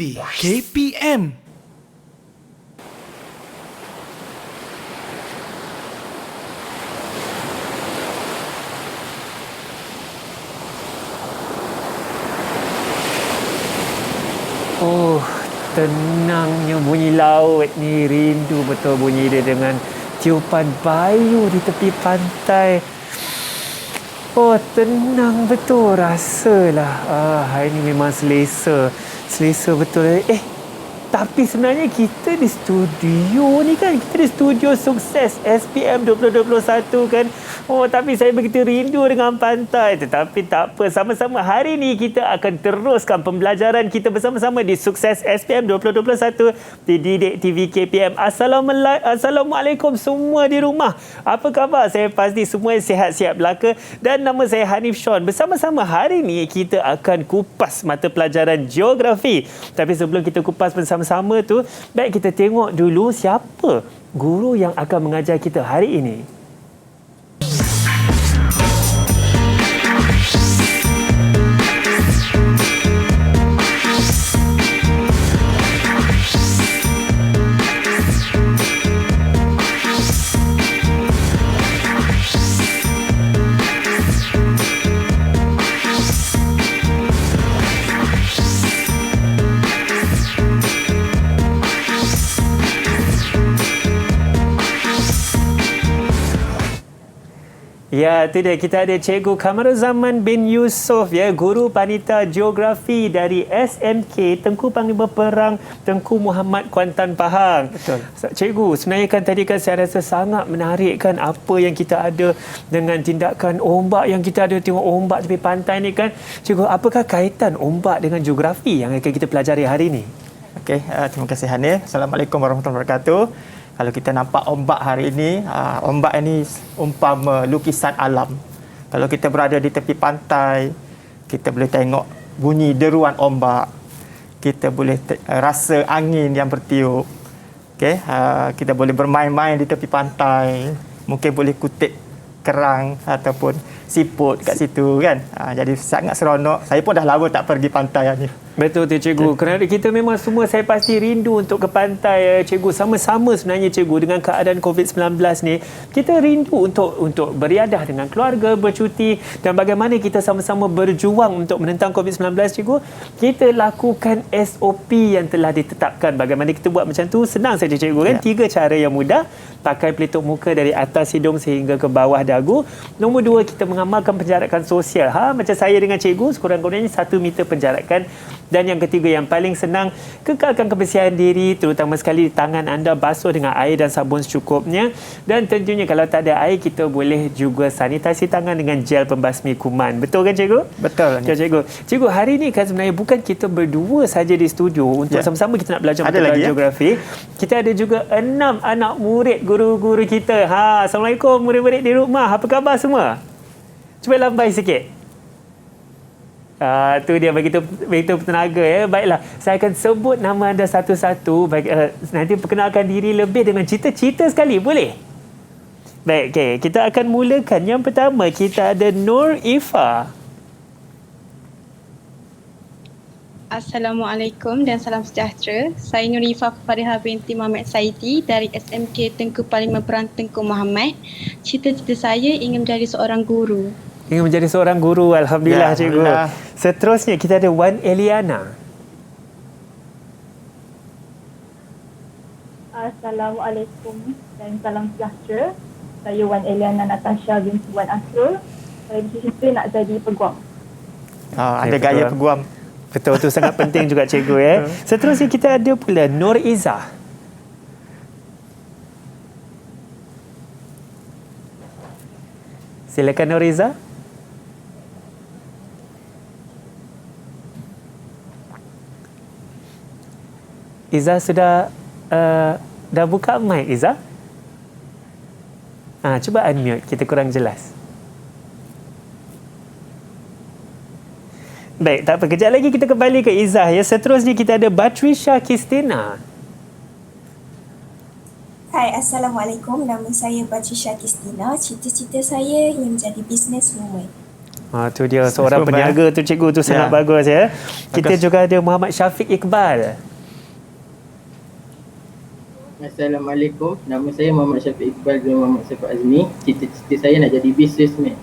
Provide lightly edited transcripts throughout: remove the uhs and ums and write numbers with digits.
TV KPM. Oh, tenangnya bunyi laut ni. Rindu betul bunyi dia dengan tiupan bayu di tepi pantai. Oh, tenang betul rasalah. Hari ni memang selesa. Selesa betul. Tapi sebenarnya kita di studio ni kan. Kita di studio sukses SPM 2021 kan. Oh, tapi saya begitu rindu dengan pantai. Tetapi tak apa. Sama-sama hari ni kita akan teruskan pembelajaran kita bersama-sama di Sukses SPM 2021 di Didik TV KPM. Assalamualaikum semua di rumah. Apa khabar? Saya pasti semua sihat-sihat belaka. Dan nama saya Hanif Sean. Bersama-sama hari ni kita akan kupas mata pelajaran geografi. Tapi sebelum kita kupas bersama-sama tu, baik kita tengok dulu siapa guru yang akan mengajar kita hari ini. Ya, itu dia. Kita ada Cikgu Kamaruzaman bin Yusof, ya, Guru Panita Geografi dari SMK Tengku Panglima Perang Tengku Muhammad Kuantan Pahang. Betul. Cikgu, sebenarnya kan tadi kan saya rasa sangat menarik kan apa yang kita ada dengan tindakan ombak yang kita ada, tengok ombak tepi pantai ni kan. Cikgu, apakah kaitan ombak dengan geografi yang akan kita pelajari hari ini? Okey, terima kasih Hanif. Assalamualaikum warahmatullahi wabarakatuh. Kalau kita nampak ombak hari ini, ombak ini umpama lukisan alam. Kalau kita berada di tepi pantai, kita boleh tengok bunyi deruan ombak. Kita boleh rasa angin yang bertiup. Okay? Kita boleh bermain-main di tepi pantai. Mungkin boleh kutip kerang ataupun siput kat situ kan. Jadi sangat seronok. Saya pun dah lama tak pergi pantai ni. Betul tu Cikgu. Kerana kita memang semua saya pasti rindu untuk ke pantai Cikgu. Sama-sama sebenarnya Cikgu dengan keadaan COVID-19 ni. Kita rindu untuk beriadah dengan keluarga, bercuti dan bagaimana kita sama-sama berjuang untuk menentang COVID-19 Cikgu. Kita lakukan SOP yang telah ditetapkan. Bagaimana kita buat macam tu? Senang saja Cikgu kan. 3 cara yang mudah. Pakai pelitup muka dari atas hidung sehingga ke bawah dagu. Nombor 2, kita mengamalkan penjarakan sosial. Macam saya dengan Cikgu, sekurang-kurangnya 1 meter penjarakan. Dan yang ketiga yang paling senang, kekalkan kebersihan diri, terutama sekali tangan anda basuh dengan air dan sabun secukupnya. Dan tentunya kalau tak ada air, kita boleh juga sanitasi tangan dengan gel pembasmi kuman. Betul kan Cikgu? Betul. Ya, Cikgu. Cikgu, hari ini kan sebenarnya bukan kita berdua saja di studio untuk sama-sama kita nak belajar mata geografi. Kita ada juga 6 anak murid guru-guru kita. Assalamualaikum murid-murid di rumah. Apa khabar semua? Cuba lambai sikit. Tu dia begitu tenaga ya. Baiklah, saya akan sebut nama anda satu-satu. Nanti perkenalkan diri lebih dengan cerita-cerita sekali, boleh? Baik, okey. Kita akan mulakan. Yang pertama, kita ada Nur Ifa. Assalamualaikum dan salam sejahtera. Saya Nur Ifa Fariha binti Muhammad Saidi dari SMK Tengku Panglima Perang Tengku Muhammad. Cita-cita saya ingin menjadi seorang guru. Ingin menjadi seorang guru. Alhamdulillah, Cikgu. Seterusnya kita ada Wan Eliana. Assalamualaikum dan salam sejahtera. Saya Wan Eliana Natasha binti Wan Asrul. Saya bercita nak jadi peguam. Ada gaya peguam. Betul, tu sangat penting juga Cikgu ya. Seterusnya kita ada pula Nur Izzah. Silakan Nur Izzah. Izzah sudah dah buka mic Izzah? Cuba unmute, kita kurang jelas. Baik, tak apa. Kejap lagi kita kembali ke Izzah ya. Seterusnya kita ada Batrisha Kistina. Hai, Assalamualaikum. Nama saya Batrisha Kistina. Cita-cita saya ingin menjadi businesswoman. Tu dia seorang peniaga tu cikgu tu sangat bagus ya. Kita juga ada Muhammad Syafiq Iqbal. Assalamualaikum. Nama saya Muhammad Syafiq Iqbal bin Muhammad Syafiq Azmi. Cita-cita saya nak jadi businessman.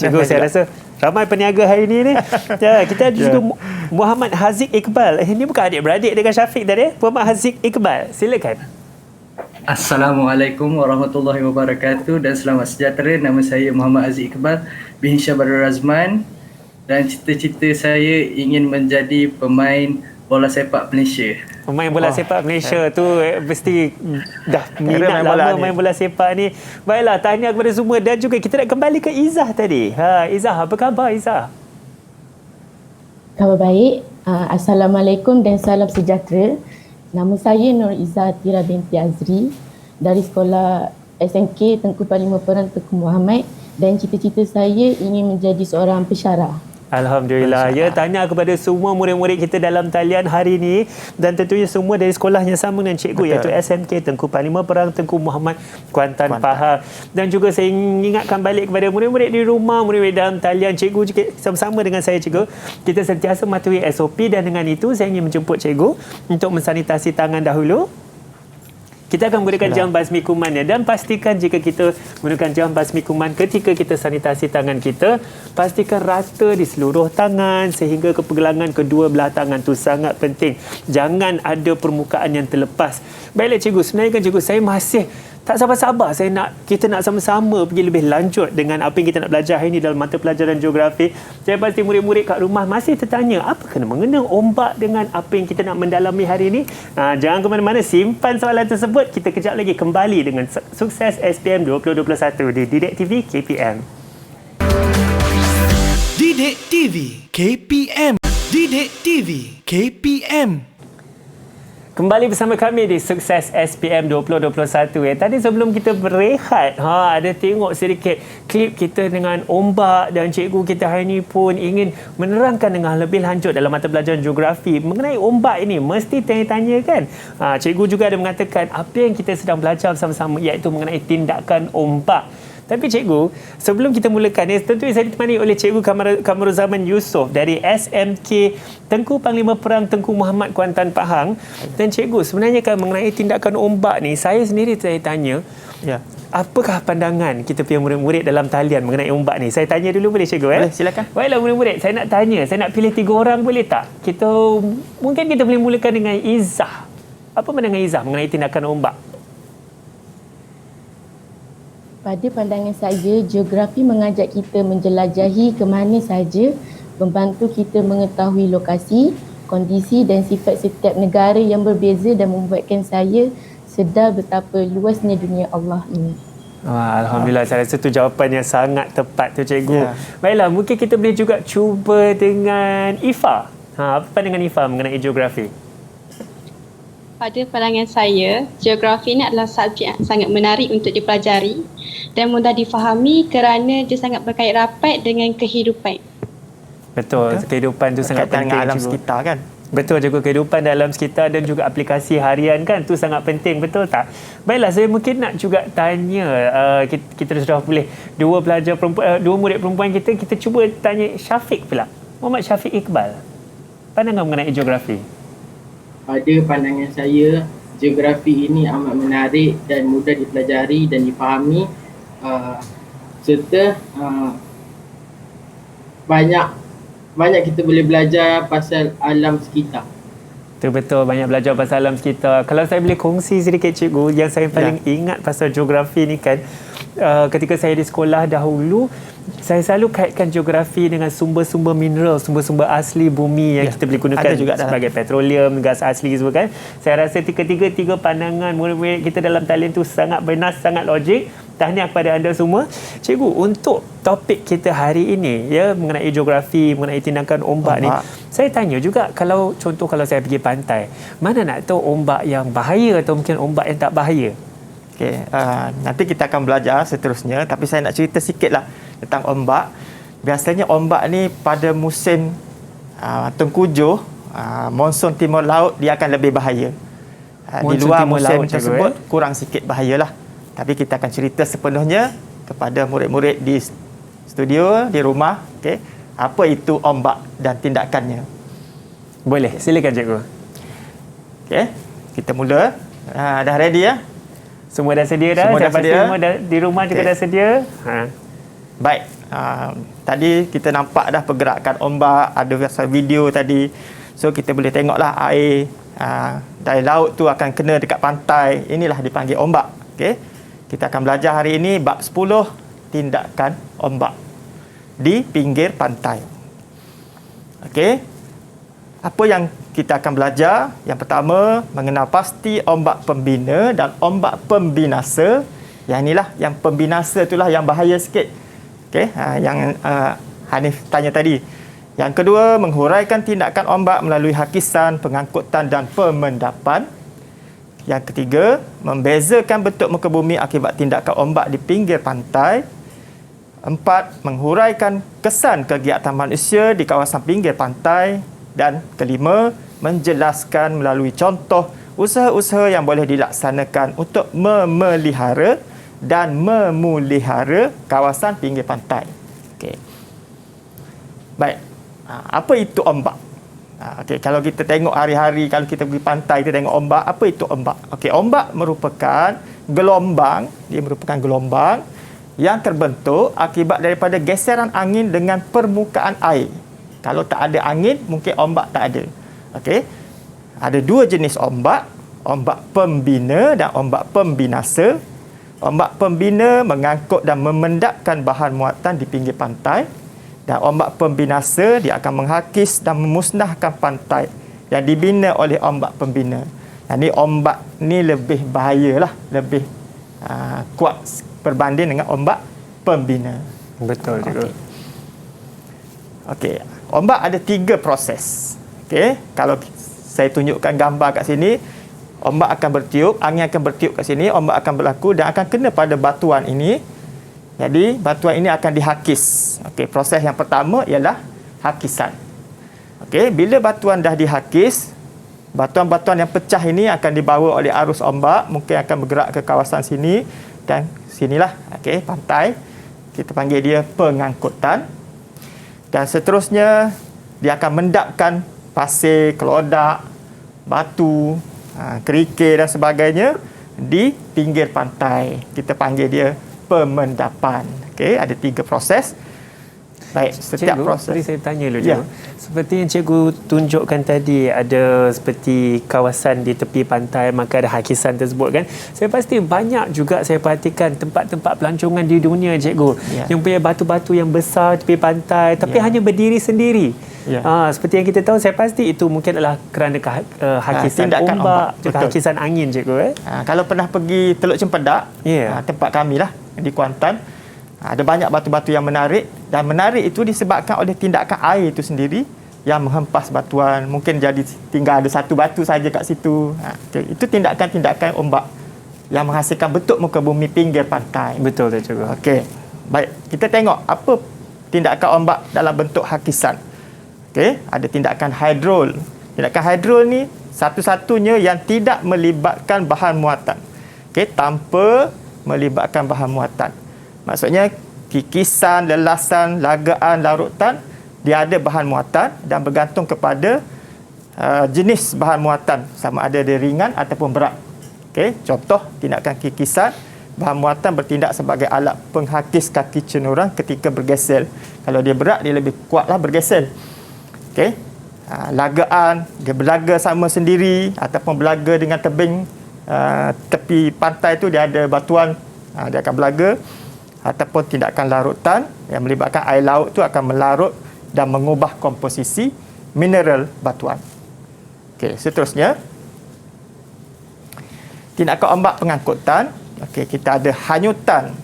Cikgu saya rasa ramai peniaga hari ni. Ya, kita ada juga Muhammad Haziq Iqbal. Ini bukan adik-beradik dengan Syafiq tadi. Muhammad Haziq Iqbal. Silakan. Assalamualaikum warahmatullahi wabarakatuh dan selamat sejahtera. Nama saya Muhammad Haziq Iqbal bin Syabarul Razman dan cita-cita saya ingin menjadi pemain bola sepak Malaysia. Pemain bola sepak Malaysia tu mesti dah minat lama main bola sepak ni. Baiklah, tahniah kepada semua dan juga kita nak kembali ke Izzah tadi. Izzah, apa khabar Izzah? Khabar baik. Assalamualaikum dan salam sejahtera. Nama saya Nur Izzah Tira binti Azri dari sekolah SMK Tengku Panglima Perang Tengku Muhammad dan cita-cita saya ingin menjadi seorang pensyarah. Alhamdulillah. Ya, tanya kepada semua murid-murid kita dalam talian hari ini dan tentunya semua dari sekolah yang sama dengan cikgu iaitu SMK Tengku Panglima Perang Tengku Muhammad Kuantan Pahang. Dan juga saya ingatkan balik kepada murid-murid di rumah, murid-murid dalam talian, cikgu juga sama-sama dengan saya cikgu. Kita sentiasa mematuhi SOP dan dengan itu saya ingin menjemput cikgu untuk mensanitasi tangan dahulu. Kita akan menggunakan jam basmi kuman ya, dan pastikan jika kita menggunakan jam basmi kuman ketika kita sanitasi tangan kita, pastikan rata di seluruh tangan sehingga ke pergelangan kedua belah tangan, tu sangat penting. Jangan ada permukaan yang terlepas. Baiklah cikgu, sebenarnya kan cikgu saya masih tak sabar-sabar kita nak sama-sama pergi lebih lanjut dengan apa yang kita nak belajar hari ini dalam mata pelajaran geografi. Saya pasti murid-murid kat rumah masih tertanya apa kena mengena ombak dengan apa yang kita nak mendalami hari ini. Jangan ke mana-mana, simpan soalan tersebut. Kita kejap lagi kembali dengan Sukses SPM 2021 di Didik TV KPM. Didik TV KPM. Didik TV KPM. Kembali bersama kami di Sukses SPM 2021. Tadi sebelum kita berehat, ada tengok sedikit klip kita dengan ombak dan cikgu kita hari ini pun ingin menerangkan dengan lebih lanjut dalam mata pelajaran geografi mengenai ombak ini. Mesti tanya-tanya kan? Cikgu juga ada mengatakan apa yang kita sedang belajar bersama-sama iaitu mengenai tindakan ombak. Tapi cikgu, sebelum kita mulakan, tentu saya ditemani oleh cikgu Kamaruzaman Yusof dari SMK Tengku Panglima Perang Tengku Muhammad Kuantan Pahang. Dan cikgu, sebenarnya kan mengenai tindakan ombak ni, saya sendiri saya tanya, apakah pandangan kita punya murid-murid dalam talian mengenai ombak ni? Saya tanya dulu boleh cikgu? Boleh, silakan. Baiklah murid-murid, saya nak tanya, saya nak pilih 3 orang boleh tak? Mungkin kita boleh mulakan dengan Izzah. Apa pandangan Izzah mengenai tindakan ombak? Pada pandangan saya, geografi mengajak kita menjelajahi ke mana saja, membantu kita mengetahui lokasi, kondisi dan sifat setiap negara yang berbeza dan membuatkan saya sedar betapa luasnya dunia Allah ini. Alhamdulillah, saya rasa itu jawapan yang sangat tepat tu cikgu. Baiklah, mungkin kita boleh juga cuba dengan Ifa. Apa pandangan Ifa mengenai geografi? Pada pandangan saya, geografi ini adalah subjek yang sangat menarik untuk dipelajari dan mudah difahami kerana dia sangat berkait rapat dengan kehidupan. Betul. Kehidupan tu sangat penting dengan alam cikgu. sekitar kan. Betul juga, kehidupan dalam sekitar dan juga aplikasi harian kan, tu sangat penting, betul tak? Baiklah, saya mungkin nak juga tanya, kita sudah boleh 2 pelajar perempuan, 2 murid perempuan kita cuba tanya Syafiq pula. Muhammad Syafiq Iqbal. Pandangan mengenai geografi? Pada pandangan saya, geografi ini amat menarik dan mudah dipelajari dan difahami, serta banyak kita boleh belajar pasal alam sekitar. Betul, banyak belajar pasal alam sekitar. Kalau saya boleh kongsi sedikit cikgu, yang saya paling ingat pasal geografi ni kan, ketika saya di sekolah dahulu, saya selalu kaitkan geografi dengan sumber-sumber mineral, sumber-sumber asli bumi yang kita boleh gunakan juga sebagai petroleum, gas asli semua kan. Saya rasa tiga pandangan murid-murid kita dalam talian tu sangat bernas, sangat logik. Tahniah kepada anda semua. Cikgu, untuk topik kita hari ini ya, mengenai geografi, mengenai tindakan ombak ni, saya tanya juga, kalau saya pergi pantai, mana nak tahu ombak yang bahaya atau mungkin ombak yang tak bahaya? Nanti kita akan belajar seterusnya, tapi saya nak cerita sikitlah tentang ombak. Biasanya ombak ni pada musim tengkujuh, monsun timur laut, dia akan lebih bahaya. Di luar musim tersebut kurang sikit bahayalah. Tapi kita akan cerita sepenuhnya kepada murid-murid di studio, di rumah. Okey. Apa itu ombak dan tindakannya? Boleh, silakan cikgu. Okey. Kita mula. Dah ready ya? Semua dah sedia dah? Semua Saya dah pasti sedia. semua di rumah juga Okey. dah sedia. Baik. Tadi kita nampak dah pergerakan ombak, ada video tadi. So kita boleh tengoklah air dari laut tu akan kena dekat pantai. Inilah dipanggil ombak. Okey. Kita akan belajar hari ini bab 10 tindakan ombak di pinggir pantai. Okey. Apa yang kita akan belajar? Yang pertama, mengenal pasti ombak pembina dan ombak pembinasa. Yang inilah, yang pembinasa itulah yang bahaya sikit. Okey, yang Hanif tanya tadi. Yang kedua, menghuraikan tindakan ombak melalui hakisan, pengangkutan dan pemendapan. Yang ketiga, membezakan bentuk muka bumi akibat tindakan ombak di pinggir pantai. 4. Menghuraikan kesan kegiatan manusia di kawasan pinggir pantai. Dan kelima, menjelaskan melalui contoh usaha-usaha yang boleh dilaksanakan untuk memelihara dan memulihara kawasan pinggir pantai. Okey. Baik. Apa itu ombak? Okey, kalau kita tengok hari-hari, kalau kita pergi pantai, kita tengok ombak, apa itu ombak? Okey, ombak merupakan gelombang, dia merupakan gelombang yang terbentuk akibat daripada geseran angin dengan permukaan air. Kalau tak ada angin, mungkin ombak tak ada. Okey. Ada dua jenis ombak, ombak pembina dan ombak pembinasa. Ombak pembina mengangkut dan memendapkan bahan muatan di pinggir pantai. Dan ombak pembinasa dia akan menghakis dan memusnahkan pantai yang dibina oleh ombak pembina. Jadi ombak ni lebih bahayalah, lebih kuat berbanding dengan ombak pembina. Betul cikgu. Okey. Ombak ada 3 proses. Okey, kalau saya tunjukkan gambar kat sini, ombak akan bertiup, angin akan bertiup kat sini, ombak akan berlaku dan akan kena pada batuan ini. Jadi, batuan ini akan dihakis. Okey, proses yang pertama ialah hakisan. Okey, bila batuan dah dihakis, batuan-batuan yang pecah ini akan dibawa oleh arus ombak, mungkin akan bergerak ke kawasan sini dan sinilah, okey, pantai. Kita panggil dia pengangkutan. Dan seterusnya, dia akan mendapkan pasir, kelodak, batu, kerikil dan sebagainya di pinggir pantai. Kita panggil dia pemendapan. Okey, ada 3 proses. Baik, setiap cikgu, proses. tadi saya tanya dulu Ya. cikgu. Seperti yang cikgu tunjukkan tadi, ada seperti kawasan di tepi pantai, maka ada hakisan tersebut kan. Saya pasti banyak juga saya perhatikan tempat-tempat pelancongan di dunia cikgu, yang punya batu-batu yang besar tepi pantai tapi hanya berdiri sendiri. Seperti yang kita tahu, saya pasti itu mungkin adalah kerana hakisan ombak, juga hakisan angin cikgu. Kalau pernah pergi Teluk Cempedak, tempat kami lah di Kuantan, ada banyak batu-batu yang menarik, dan menarik itu disebabkan oleh tindakan air itu sendiri yang menghempas batuan. Mungkin jadi tinggal ada satu batu saja kat situ. Okay. Itu tindakan-tindakan ombak yang menghasilkan bentuk muka bumi pinggir pantai. Betul tak cikgu? Okey. Baik, kita tengok apa tindakan ombak dalam bentuk hakisan. Okey, ada tindakan hidrol. Tindakan hidrol ni satu-satunya yang tidak melibatkan bahan muatan. Okey, tanpa melibatkan bahan muatan. Maksudnya kikisan, lelasan, lagaan, larutan, dia ada bahan muatan dan bergantung kepada jenis bahan muatan, sama ada dia ringan ataupun berat. Okey, contoh tindakan kikisan, bahan muatan bertindak sebagai alat penghakis kaki cenurang ketika bergesel. Kalau dia berat, dia lebih kuatlah bergesel. Okey. Lagaan, dia berlaga sama sendiri ataupun berlaga dengan tebing tepi pantai tu, dia ada batuan, dia akan berlaga. Ataupun tindakan larutan yang melibatkan air laut tu akan melarut dan mengubah komposisi mineral batuan. Okey, seterusnya tindakan ombak pengangkutan. Okey, kita ada hanyutan,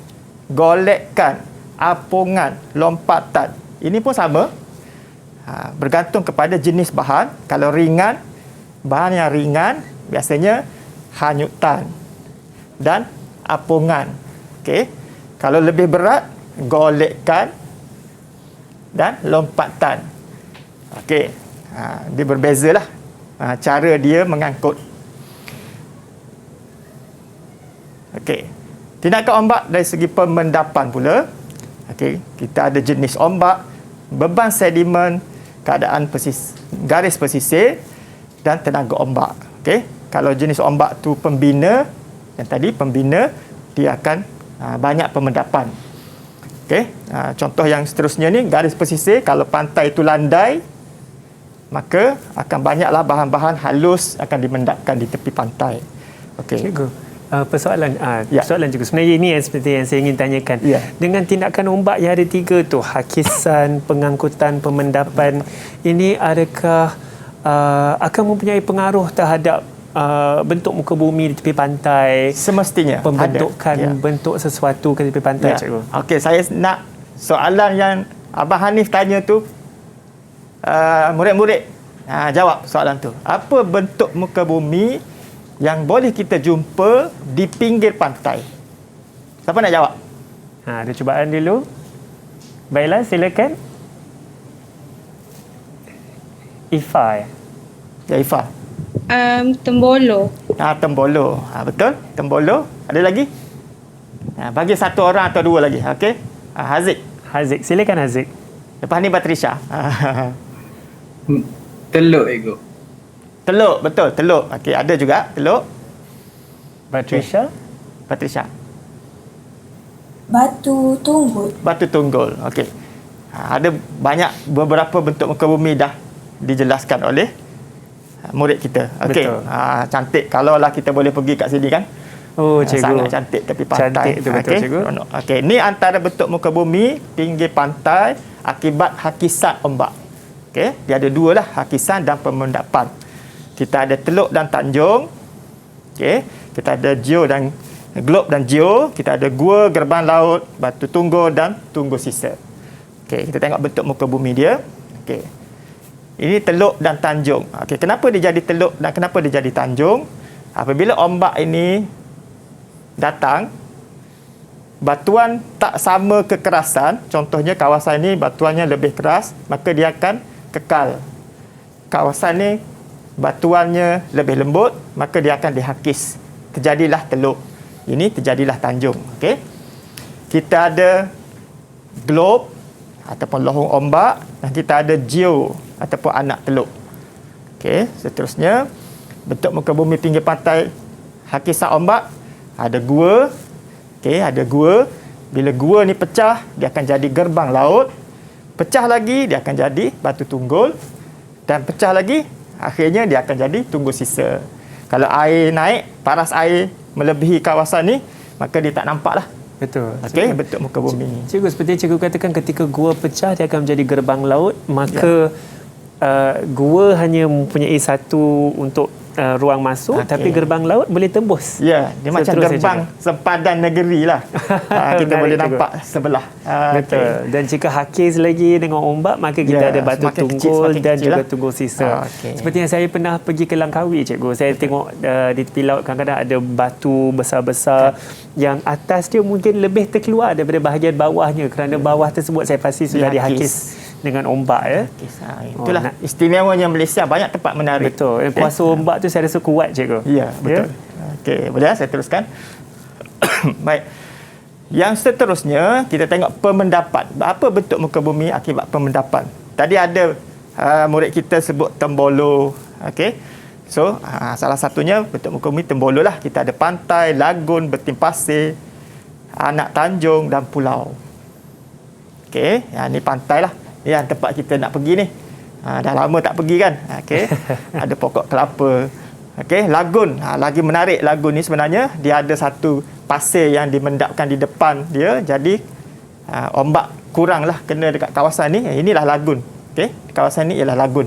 golekan, apungan, lompatan. Ini pun sama. Bergantung kepada jenis bahan. Kalau ringan, bahan yang ringan biasanya hanyutan dan apungan. Okey. Kalau lebih berat, golekan dan lompatan. Okey. Dia berbezalah cara dia mengangkut. Okey. Tindakan ombak dari segi pemendapan pula. Okey, kita ada jenis ombak, beban sedimen, keadaan garis pesisir dan tenaga ombak. Okey, kalau jenis ombak tu pembina, yang tadi pembina, dia akan banyak pemendapan. Okey, contoh yang seterusnya ni garis pesisir, kalau pantai itu landai, maka akan banyaklah bahan-bahan halus akan dimendapkan di tepi pantai. Okey. Cikgu, persoalan Ya. persoalan cikgu, sebenarnya ini yang seperti yang saya ingin tanyakan. Ya. Dengan tindakan ombak yang ada 3 tu, hakisan, pengangkutan, pemendapan, ini adakah akan mempunyai pengaruh terhadap bentuk muka bumi di tepi pantai, Semestinya pembentukan ada. Ya. bentuk sesuatu ke tepi pantai, cikgu? Okey, saya nak soalan yang Abang Hanif tanya tu, murid-murid jawab soalan tu. Apa bentuk muka bumi yang boleh kita jumpa di pinggir pantai? Siapa nak jawab? Ada cubaan dulu. Baiklah, silakan. Ifa. Ya, Ifah. Tembolo. Tembolo. Betul? Tembolo. Ada lagi? Bagi satu orang atau dua lagi. Okey. Haziq. Haziq, silakan Haziq. Lepas ni Batrisha. Teluk ego. Teluk, betul. Teluk. Okey, ada juga teluk. Batrisha. Batrisha. Batu Tunggul. Batu Tunggul. Okey. Ada beberapa bentuk muka bumi dah dijelaskan oleh murid kita. Okey. Betul. Cantik. Kalaulah kita boleh pergi kat sini kan. Oh, cikgu. Sangat cantik tepi pantai. Cantik tu betul, Okey. cikgu. Okey, ni antara bentuk muka bumi pinggir pantai akibat hakisan ombak. Okey, dia ada dua lah, hakisan dan pemendapan. Kita ada teluk dan tanjung. Okey, kita ada geo dan globe dan geo, kita ada gua, gerbang laut, batu tunggul dan tunggul sisa. Okey, kita tengok bentuk muka bumi dia. Okey. Ini teluk dan tanjung. Okey, kenapa dia jadi teluk dan kenapa dia jadi tanjung? Apabila ombak ini datang, batuan tak sama kekerasan, contohnya kawasan ini batuannya lebih keras, maka dia akan kekal. Kawasan ni batuannya lebih lembut, maka dia akan dihakis. Terjadilah teluk. Ini terjadilah tanjung. Okey. Kita ada globe ataupun lohong ombak dan kita ada geo ataupun anak teluk. Okey, seterusnya bentuk muka bumi pinggir pantai hakisan ombak, ada gua. Okey, ada gua. Bila gua ni pecah, dia akan jadi gerbang laut. Pecah lagi, dia akan jadi batu tunggul. Dan pecah lagi, akhirnya dia akan jadi tunggul sisa. Kalau air naik, paras air melebihi kawasan ni, maka dia tak nampak lah. Betul. Okey, bentuk muka bumi. Cikgu, seperti cikgu katakan, ketika gua pecah, dia akan menjadi gerbang laut, maka gua hanya mempunyai satu untuk ruang masuk, tapi gerbang laut boleh tembus. Ya, dia macam gerbang sempadan negeri lah. Kita boleh nampak sebelah. Betul. Okay. Dan jika hakis lagi dengan ombak, maka kita ada batu tunggul dan juga tunggul sisa. Seperti yang saya pernah pergi ke Langkawi, cikgu. Saya tengok di tepi laut kadang-kadang ada batu besar-besar yang atas dia mungkin lebih terkeluar daripada bahagian bawahnya, kerana bawah tersebut saya pasti sudah dihakis dengan ombak, ya. Itulah istimewanya Malaysia, banyak tempat menarik. Betul. Kuasa ombak tu saya rasa kuat, cikgu. Ya, betul. Okey, boleh saya teruskan? Baik. Yang seterusnya kita tengok pemendapan. Apa bentuk muka bumi akibat pemendapan? Tadi ada murid kita sebut tembolo. Okey. So, salah satunya bentuk muka bumi tembolo lah. Kita ada pantai, lagun, betim pasir, anak tanjung dan pulau. Okey, ini pantai lah. Yang tempat kita nak pergi ni. Dah lama tak pergi kan. Okey. Ada pokok kelapa. Okey, lagun. Lagi menarik lagun ni sebenarnya, dia ada satu pasir yang dimendapkan di depan dia, jadi ombak kuranglah kena dekat kawasan ni. Inilah lagun. Okey, kawasan ni ialah lagun.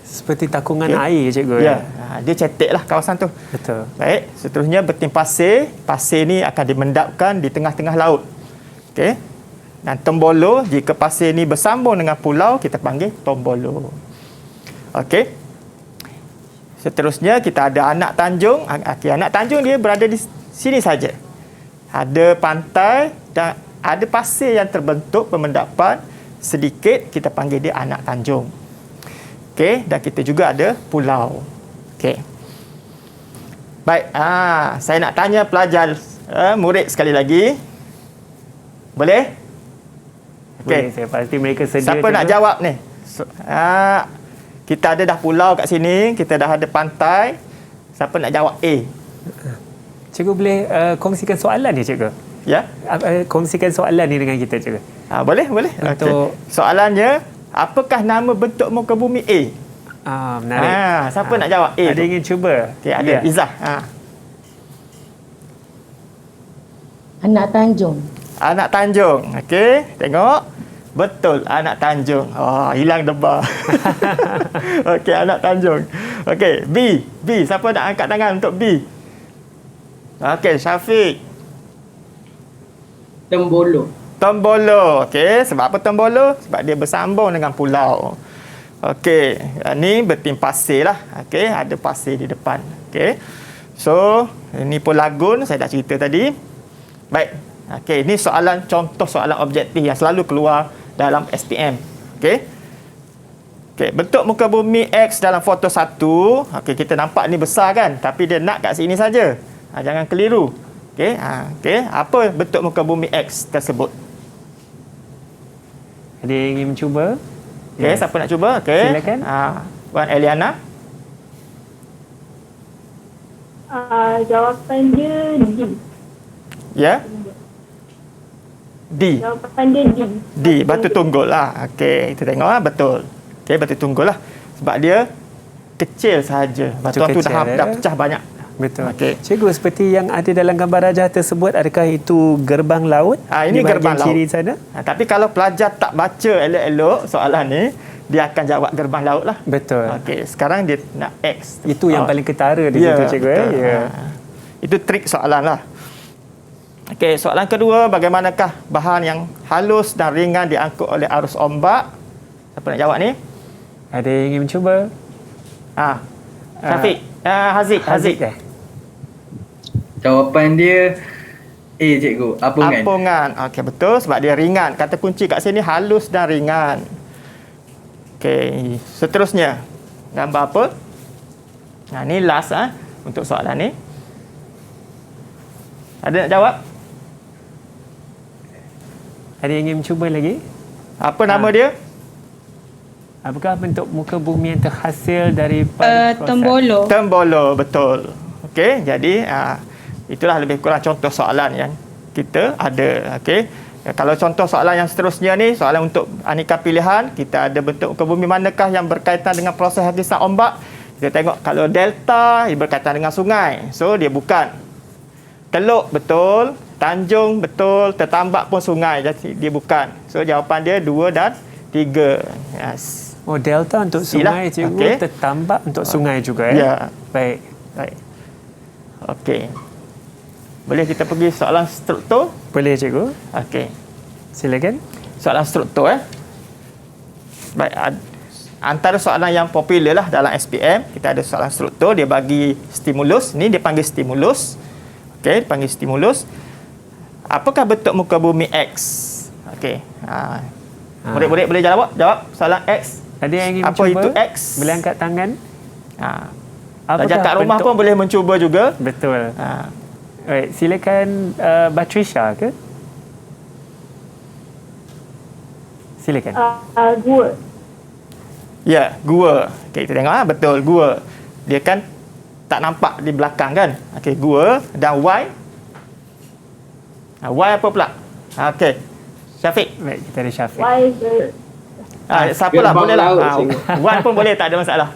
Seperti takungan air, cikgu. Ya, dia ceteklah kawasan tu. Betul. Baik, seterusnya betim pasir. Pasir ni akan dimendapkan di tengah-tengah laut. Okey. Dan tembolo, jika pasir ni bersambung dengan pulau, kita panggil tombolo. Okey. Seterusnya kita ada anak tanjung. Okey, anak tanjung dia berada di sini saja. Ada pantai dan ada pasir yang terbentuk pemendapan sedikit, kita panggil dia anak tanjung. Okey, dan kita juga ada pulau. Okey. Baik, saya nak tanya pelajar murid sekali lagi. Boleh? Boleh, saya pasti mereka sedia. Siapa nak jawab ni? Kita ada dah pulau kat sini, kita dah ada pantai. Siapa nak jawab A? Cikgu boleh kongsikan soalan ni, cikgu? Ya? Kongsikan soalan ni dengan kita, cikgu. Boleh. Untuk- Soalannya, apakah nama bentuk muka bumi A? Menarik. Siapa nak jawab A? Ada tu? ingin cuba? Okey, ada. Ya. Izzah. Anak Tanjung. Anak Tanjung. Okey, tengok. Betul, anak Tanjung. Hilang debar. Okey, anak Tanjung. Okey, B. Siapa nak angkat tangan untuk B? Okey, Syafiq. Tembolo. Okey, sebab apa Tembolo? Sebab dia bersambung dengan pulau. Okey, ni bertim pasir lah. Okey, ada pasir di depan. Okey. So, ini pun lagun saya dah cerita tadi. Baik. Okey, ini contoh soalan objektif yang selalu keluar dalam SPM. Okey. Bentuk muka bumi X dalam foto 1. Okey, kita nampak ni besar kan? Tapi dia nak kat sini saja. Jangan keliru. Okey, apa bentuk muka bumi X tersebut? Ada yang ingin mencuba? Okey, siapa nak cuba? Okey. Silakan. Puan Eliana. Jawapan dia D. Ya? D. Jawapan dia D. Batu tunggul lah. Okey, kita tengok betul. Okey, batu tunggul lah. Sebab dia kecil sahaja. Batuan tu dah pecah banyak. Betul. Okey. Cikgu, seperti yang ada dalam gambar rajah tersebut, adakah itu gerbang laut? Ini di gerbang bahagian kiri laut. sana? Tapi kalau pelajar tak baca elok-elok soalan ni, dia akan jawab gerbang laut lah. Betul. Okey, sekarang dia nak X. Itu yang paling ketara di situ, cikgu. Betul. Itu trik soalan lah. Okey, soalan kedua, bagaimanakah bahan yang halus dan ringan diangkut oleh arus ombak? Siapa nak jawab ni? Ada yang ingin mencuba? Syafiq. Haziq. Jawapan dia A, cikgu. Apungan. Apungan. Okey, betul. Sebab dia ringan. Kata kunci kat sini halus dan ringan. Okey, seterusnya. Gambar apa? Ni last untuk soalan ni. Ada nak jawab? Ada yang ingin mencuba lagi? Apa nama dia? Apakah bentuk muka bumi yang terhasil daripada Tembolo, betul. Okey, jadi itulah lebih kurang contoh soalan yang kita ada. Okey. Kalau contoh soalan yang seterusnya ni, soalan untuk aneka pilihan, kita ada bentuk muka bumi manakah yang berkaitan dengan proses hakikat ombak. Kita tengok kalau delta ia berkaitan dengan sungai. So dia bukan. Teluk betul, Tanjung betul, Tertambak pun sungai, jadi dia bukan. So jawapan dia 2 dan 3. Yes. Delta untuk sungai, cikgu. Okay. Tertambak untuk sungai juga. Ya. Baik. Okey. Boleh kita pergi soalan struktur? Boleh, cikgu. Okey. Silakan. Soalan struktur Baik, antara soalan yang popular lah dalam SPM, kita ada soalan struktur, dia bagi stimulus. Ni dia panggil stimulus. Okey, panggil stimulus. Apakah bentuk muka bumi X? Okey. Murid-murid boleh jawab soalan X. Ada yang ingin apa mencuba? Itu X? Boleh angkat tangan. Pelajar kat rumah pun boleh mencuba juga. Betul. Baik, silakan Batrisha ke? Silakan. Gua. Ya, gua. Okey, kita tengok betul gua. Dia kan tak nampak di belakang kan? Okey, gua dan Y. Y apa pula? Okey. Syafiq. Baik, kita ada Syafiq. Siapalah boleh lah. Y pun boleh, tak ada masalah.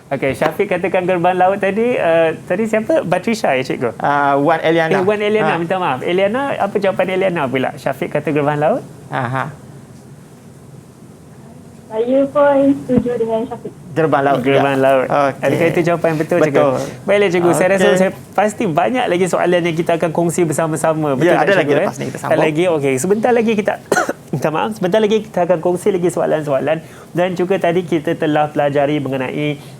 Okey, Syafiq katakan gerbang laut tadi. Tadi siapa? Batrisha ya, cikgu? Wan Eliana. Wan Eliana, minta maaf. Eliana, apa jawapan Eliana pula? Syafiq kata gerbang laut? Saya pun setuju dengan Syafiq. Gerbang laut. Gerbang laut. Okay. Adakah itu jawapan yang betul, cikgu? Baiklah, cikgu. Saya rasa saya pasti banyak lagi soalan yang kita akan kongsi bersama-sama. Betul tak, ada cikgu? Lagi lepas ni kita sambung. Lagi, okey. Sebentar lagi kita minta maaf. Sebentar lagi kita akan kongsi lagi soalan-soalan. Dan juga tadi kita telah pelajari mengenai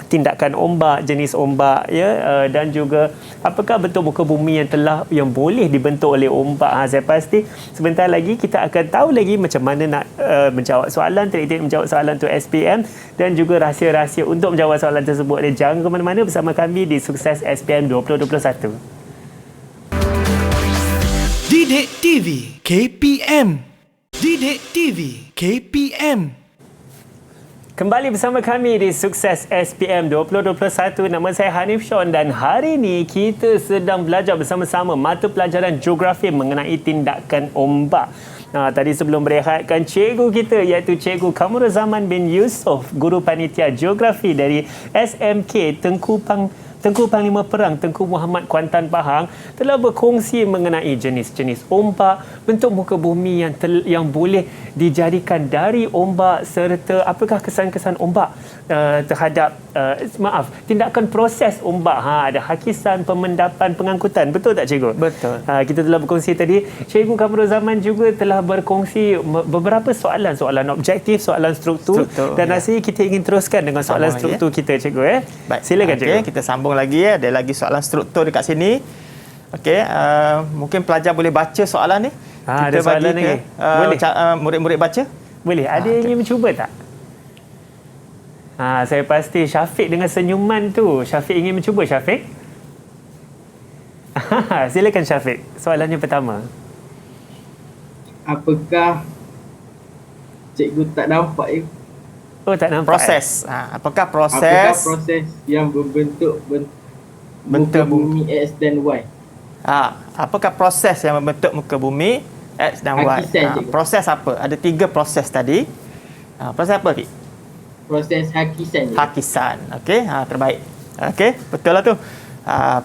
tindakan ombak, jenis ombak, ya, dan juga apakah bentuk muka bumi yang boleh dibentuk oleh ombak. Saya pasti sebentar lagi kita akan tahu lagi macam mana nak menjawab soalan, trik-trik menjawab soalan untuk SPM dan juga rahsia-rahsia untuk menjawab soalan tersebut. Dan jangan ke mana-mana, bersama kami di Sukses SPM 2021. Didik TV KPM. Didik TV KPM. Kembali bersama kami di Sukses SPM 2021. Nama saya Hanif Sean dan hari ini kita sedang belajar bersama-sama mata pelajaran geografi mengenai tindakan ombak. Tadi sebelum berehatkan cikgu kita iaitu Cikgu Kamurul Zaman bin Yusof, Guru Panitia Geografi dari SMK Tengku Panglima Perang Tengku Muhammad Kuantan Pahang telah berkongsi mengenai jenis-jenis ombak, bentuk muka bumi yang boleh dijadikan dari ombak serta apakah kesan-kesan ombak terhadap tindakan proses ombak. Ada hakisan, pemendapan, pengangkutan. Betul tak cikgu? Betul. Kita telah berkongsi tadi. Cikgu Kamurul Zaman juga telah berkongsi beberapa soalan objektif, soalan struktur dan rasanya kita ingin teruskan dengan soalan struktur kita cikgu. Baik. Silakan cikgu. Kita sambung lagi. Ada lagi soalan struktur dekat sini. Okey, mungkin pelajar boleh baca soalan ni. Kita ada soalan bagi lagi. Boleh murid-murid baca. Boleh. Ada yang ingin mencuba tak? Saya pasti Syafiq dengan senyuman tu. Syafiq ingin mencuba, Syafiq? Silakan Syafiq. Soalannya pertama. Apakah cikgu tak nampak Oh, tak nampak. Proses. Apakah proses? Apakah proses yang berbentuk muka bumi X dan Y? Apakah proses yang membentuk muka bumi X dan Y? Hakisan, proses apa? Ada 3 proses tadi. Proses apa, Fik? Proses hakisan. Hakisan. Okey, terbaik. Okey, betul lah tu.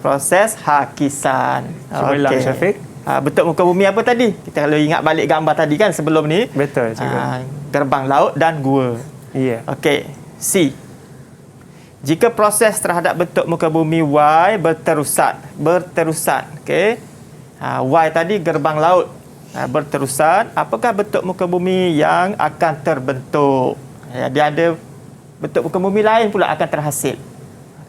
Proses hakisan. Cuba ulang, Syafiq. Bentuk muka bumi apa tadi? Kita kalau ingat balik gambar tadi kan sebelum ni. Betul, cikgu. Gerbang laut dan gua. Ya. Okey, C. Jika proses terhadap bentuk muka bumi Y berterusan. Okey. Y tadi gerbang laut. Berterusan, apakah bentuk muka bumi yang akan terbentuk? Dia ada bentuk muka bumi lain pula akan terhasil.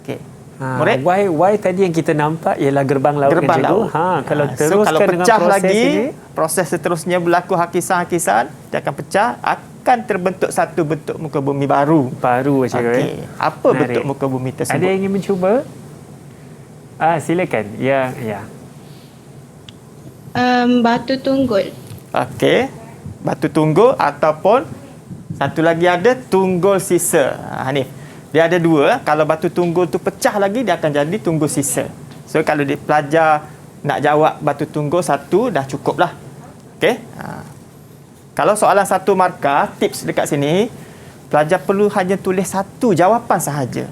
Okey. Murid? Y tadi yang kita nampak ialah gerbang laut. Gerbang laut. Kalau teruskan so, kalau pecah dengan proses lagi, ini, proses seterusnya berlaku hakisan, dia akan pecah, akan terbentuk satu bentuk muka bumi baru. Cikgu. Apa Menarik. bentuk muka bumi tersebut? Ada yang ingin mencuba? Silakan. Ya. Batu tunggul. Okey. Batu tunggul ataupun satu lagi ada tunggul sisa. Hanif. Dia ada 2. Kalau batu tunggul tu pecah lagi, dia akan jadi tunggul sisa. So, kalau dia pelajar nak jawab batu tunggul 1, dah cukup lah. Okey. Kalau soalan 1 markah, tips dekat sini, pelajar perlu hanya tulis 1 jawapan sahaja.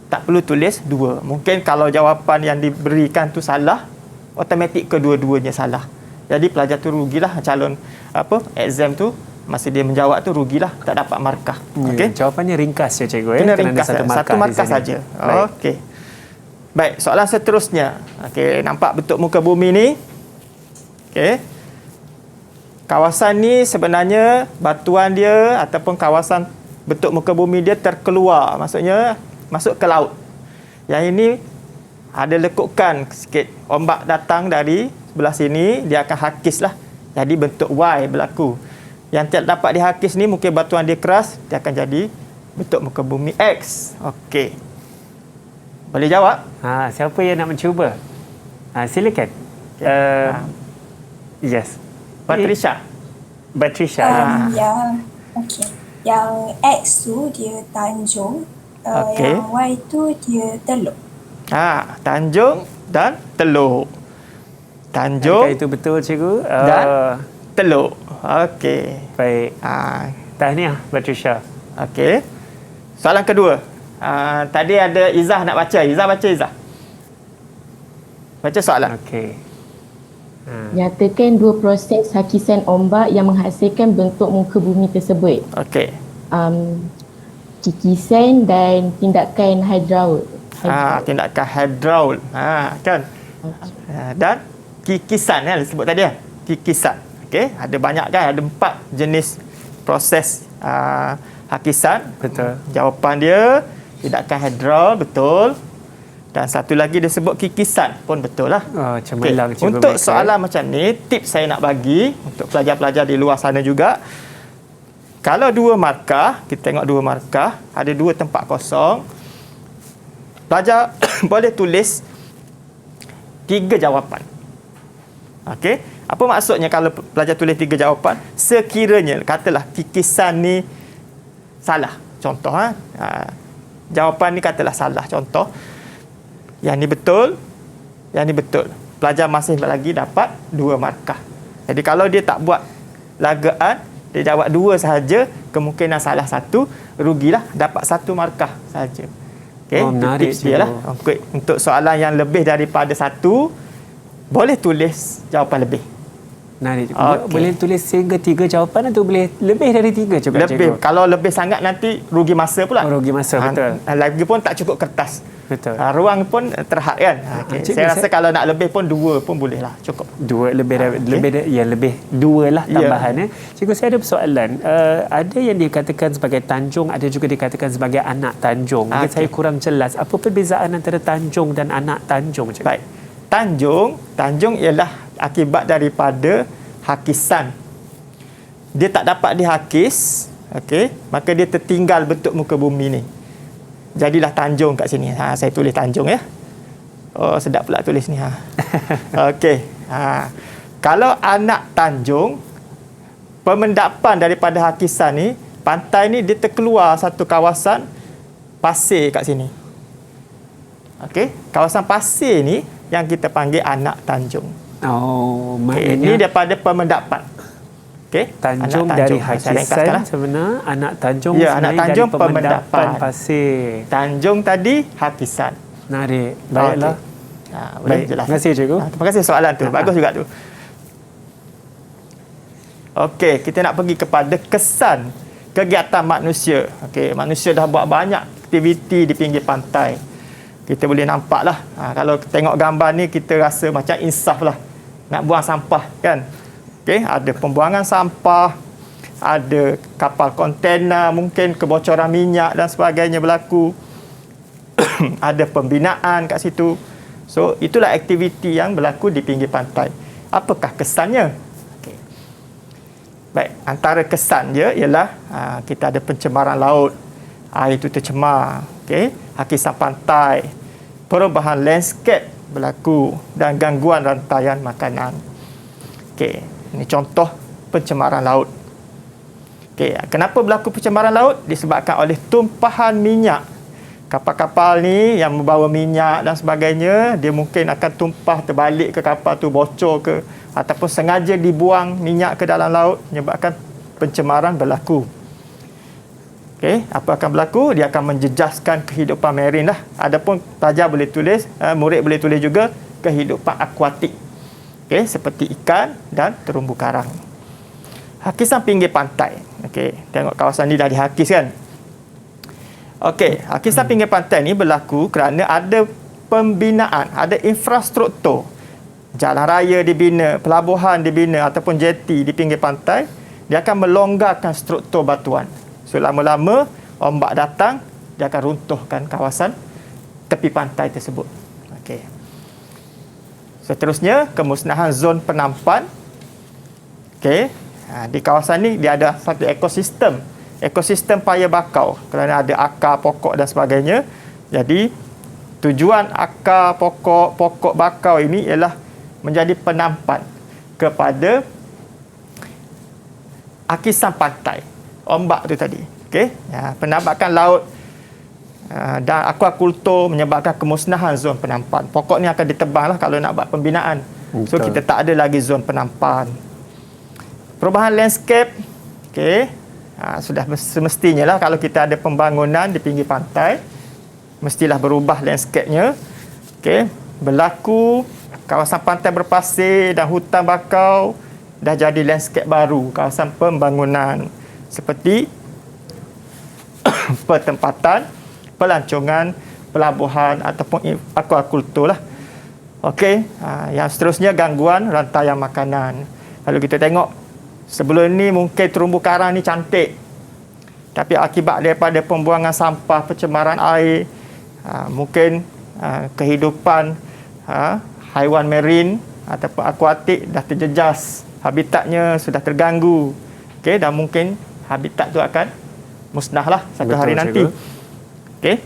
Tak perlu tulis 2. Mungkin kalau jawapan yang diberikan tu salah, automatik kedua-duanya salah. Jadi pelajar tu rugilah, calon exam tu masa dia menjawab tu rugilah, tak dapat markah. Okey. Jawapannya ringkas ya cikgu. Kena ringkas, satu markah saja. Okey. Baik, soalan seterusnya. Okey, nampak bentuk muka bumi ni? Okey. Kawasan ni sebenarnya batuan dia ataupun kawasan bentuk muka bumi dia terkeluar. Maksudnya masuk ke laut. Yang ini ada lekukan sikit. Ombak datang dari sebelah sini, dia akan hakis lah. Jadi bentuk Y berlaku. Yang tidak dapat dihakis ni mungkin batuan dia keras, dia akan jadi bentuk muka bumi X. Okey. Boleh jawab? Siapa yang nak mencuba? Silakan. Yes. Patricia. Yang X tu dia Tanjung, yang Y tu dia Teluk. Tanjung dan Teluk. Tanjung. Adakah itu betul cikgu? Dan Teluk. Okey. Baik. Tahniah Patricia. Okey. Soalan kedua. Tadi ada Izzah nak baca. Izzah baca, Izzah. Baca soalan. Okey. Nyatakan 2 proses hakisan ombak yang menghasilkan bentuk muka bumi tersebut. Okey. Kikisan dan tindakan hydraul. Tindakan hydraul. Kan? Dan kikisan kan disebut tadi ya. Kikisan. Okey, ada banyak kan, ada 4 jenis proses hakisan. Betul. Jawapan dia tindakan hydraul, betul. Dan satu lagi dia sebut kikisan pun betul lah. Cemerlang cikgu. Untuk soalan macam ni, tips saya nak bagi untuk pelajar-pelajar di luar sana juga. Kalau 2 markah, kita tengok 2 markah, ada 2 tempat kosong. Pelajar boleh tulis 3 jawapan. Okey, Apa maksudnya kalau pelajar tulis 3 jawapan? Sekiranya, katalah kikisan ni salah. Contoh, jawapan ni katalah salah. Contoh, yang ni betul, yang ni betul. Pelajar masih lagi dapat 2 markah. Jadi kalau dia tak buat lagaan, dia jawab 2 sahaja, kemungkinan salah 1, rugilah, dapat 1 markah sahaja. Okey, menarik tips dia lah. Okay. Untuk soalan yang lebih daripada 1, boleh tulis jawapan lebih. Menarik. Boleh tulis sehingga 3 jawapan atau boleh lebih dari 3 juga? Lebih. Cikgu? Kalau lebih sangat nanti rugi masa pula. Rugi masa, betul. Lagi pun tak cukup kertas. Betul. Ruang pun terhad kan. Saya rasa kalau nak lebih pun 2 pun boleh lah. Cukup. 2 lebih 2 lah tambahan. Cikgu, saya ada persoalan. Ada yang dikatakan sebagai tanjung, ada juga dikatakan sebagai anak tanjung. Mungkin saya kurang jelas. Apa perbezaan antara tanjung dan anak tanjung, Cikgu? Baik. Tanjung ialah akibat daripada hakisan. Dia tak dapat dihakis, okey, maka dia tertinggal bentuk muka bumi ni. Jadilah tanjung kat sini. Saya tulis tanjung ya. Oh, sedap pula tulis ni. Okey. Kalau anak tanjung, pemendapan daripada hakisan ni, pantai ni dia terkeluar satu kawasan pasir kat sini. Okey, kawasan pasir ni yang kita panggil anak tanjung. Oh, maknanya ini daripada pemendapan. Okey, tanjung dari hakisan sebenarnya, anak tanjung anak tanjung dari pemendapan pasir. Tanjung tadi hakisan. Menarik. Baiklah. Baik, jelas. Terima kasih, Cikgu. Terima kasih soalan tu. Bagus juga tu. Okey, kita nak pergi kepada kesan kegiatan manusia. Okey, manusia dah buat banyak aktiviti di pinggir pantai. Kita boleh nampak lah. Kalau tengok gambar ni, kita rasa macam insaf lah. Nak buang sampah kan. Okay, ada pembuangan sampah, ada kapal kontena, mungkin kebocoran minyak dan sebagainya berlaku. Ada pembinaan kat situ. So, itulah aktiviti yang berlaku di pinggir pantai. Apakah kesannya? Okay. Baik, antara kesan dia ialah kita ada pencemaran laut. Air itu tercemar. Okay. Hakisan pantai. Perubahan landscape berlaku dan gangguan rantaian makanan. Okey, ini contoh pencemaran laut. Okey, kenapa berlaku pencemaran laut? Disebabkan oleh tumpahan minyak. Kapal-kapal ni yang membawa minyak dan sebagainya, dia mungkin akan tumpah terbalik ke kapal tu, bocor ke, ataupun sengaja dibuang minyak ke dalam laut, menyebabkan pencemaran berlaku. Okey, apa akan berlaku? Dia akan menjejaskan kehidupan marin lah. Adapun pelajar boleh tulis, murid boleh tulis juga kehidupan akuatik. Okey, seperti ikan dan terumbu karang. Hakisan pinggir pantai. Okey, tengok kawasan ni dah dihakis kan? Okey, hakisan pinggir pantai ni berlaku kerana ada pembinaan, ada infrastruktur. Jalan raya dibina, pelabuhan dibina ataupun jeti di pinggir pantai, dia akan melonggarkan struktur batuan. So, lama-lama ombak datang, dia akan runtuhkan kawasan tepi pantai tersebut. Okey. Seterusnya, kemusnahan zon penampan. Okey. Di kawasan ni, dia ada satu ekosistem. Ekosistem paya bakau. Kerana ada akar, pokok dan sebagainya. Jadi, tujuan akar, pokok bakau ini ialah menjadi penampan kepada hakisan pantai. Ombak tu tadi. Okey. Penampakan laut dan aquaculture menyebabkan kemusnahan zon penampan. Pokok ni akan ditebanglah kalau nak buat pembinaan. So, kita tak ada lagi zon penampan. Perubahan landscape. Okey. Sudah semestinya lah kalau kita ada pembangunan di pinggir pantai, mestilah berubah landscape-nya. Okey. Berlaku kawasan pantai berpasir dan hutan bakau dah jadi landscape baru, kawasan pembangunan. Seperti pertempatan, pelancongan, pelabuhan ataupun aquaculture lah. Okey, yang seterusnya gangguan rantaian makanan. Kalau kita tengok sebelum ni mungkin terumbu karang ni cantik. Tapi akibat daripada pembuangan sampah, pencemaran air, mungkin kehidupan haiwan marin ataupun akuatik dah terjejas, habitatnya sudah terganggu. Okey, dan mungkin habitat tu akan musnahlah satu hari nanti. Okey.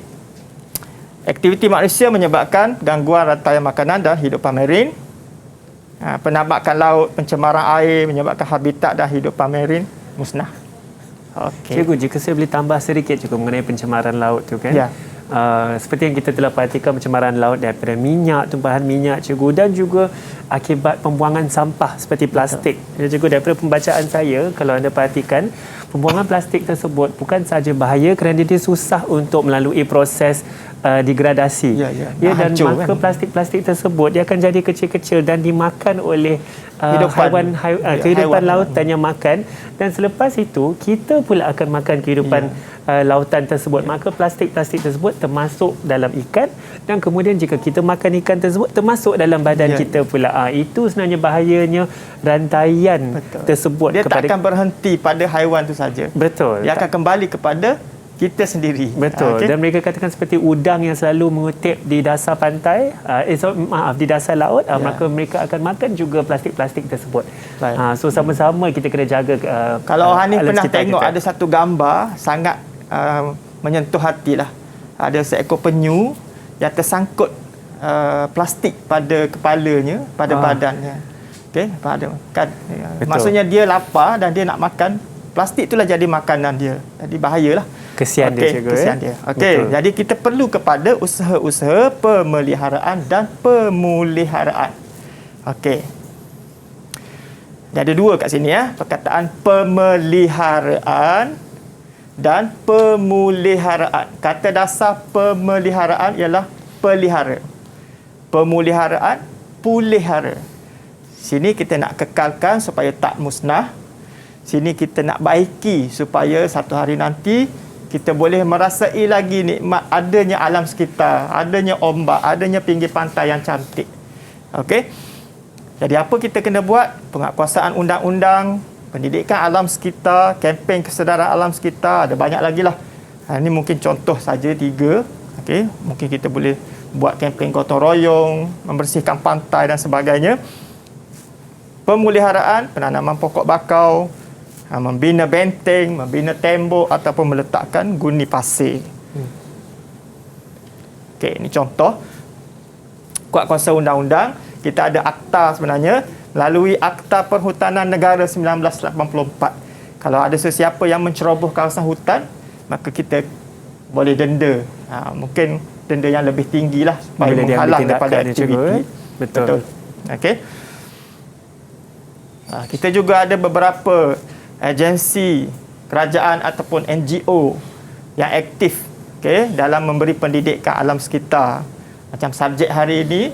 Aktiviti manusia menyebabkan gangguan rantaian makanan dan hidupan marin. penambakan laut, pencemaran air menyebabkan habitat dan hidupan marin musnah. Okey. Cikgu, jika saya boleh tambah sedikit cikgu mengenai pencemaran laut tu kan. Ya. Seperti yang kita telah perhatikan pencemaran laut daripada minyak, tumpahan minyak cikgu, dan juga akibat pembuangan sampah seperti plastik. Ya, cikgu, daripada pembacaan saya, kalau anda perhatikan, pembuangan plastik tersebut bukan sahaja bahaya kerana dia susah untuk melalui proses degradasi. Dan hancur, maka kan? plastik-plastik tersebut dia akan jadi kecil-kecil dan dimakan oleh kehidupan lautan yang makan, dan selepas itu kita pula akan makan kehidupan lautan tersebut. Maka plastik-plastik tersebut termasuk dalam ikan, dan kemudian jika kita makan ikan tersebut termasuk dalam badan kita pula. Itu sebenarnya bahayanya rantaian tersebut. Dia tak akan berhenti pada haiwan tu saja. Betul. Dia akan kembali kepada kita sendiri. Betul. Dan mereka katakan seperti udang yang selalu mengutip di dasar pantai, di dasar laut, maka mereka akan makan juga plastik-plastik tersebut. So sama-sama kita kena jaga. Kalau orang ni pernah tengok kita. Ada satu gambar sangat menyentuh hati lah. Ada seekor penyu yang tersangkut plastik pada kepalanya, pada badannya. Okey, maksudnya dia lapar dan dia nak makan, plastik itulah jadi makanan dia. Jadi bahayalah. Kesian dia, cikgu. Kesian dia. Okey, jadi kita perlu kepada usaha-usaha pemeliharaan dan pemuliharaan. Okey. Dia ada dua kat sini perkataan pemeliharaan dan pemuliharaan. Kata dasar pemeliharaan ialah pelihara. Pemuliharaan, pulihara. Sini kita nak kekalkan supaya tak musnah. Sini kita nak baiki supaya satu hari nanti kita boleh merasai lagi nikmat adanya alam sekitar, adanya ombak, adanya pinggir pantai yang cantik. Okey. Jadi apa kita kena buat? Penguatkuasaan undang-undang, pendidikan alam sekitar, kempen kesedaran alam sekitar, ada banyak lagi lah. Ini mungkin contoh saja 3. Okey, mungkin kita boleh buat kempen gotong royong, membersihkan pantai dan sebagainya. Pemeliharaan, penanaman pokok bakau, membina benteng, membina tembok ataupun meletakkan guni pasir. Okey, ini contoh. Kuat kuasa undang-undang, kita ada akta sebenarnya, melalui Akta Perhutanan Negara 1984. Kalau ada sesiapa yang menceroboh kawasan hutan, maka kita boleh denda. Mungkin denda yang lebih tinggi lah supaya menghalang daripada aktiviti. Betul. Okey. Kita juga ada beberapa agensi kerajaan ataupun NGO yang aktif dalam memberi pendidikan alam sekitar. Macam subjek hari ini,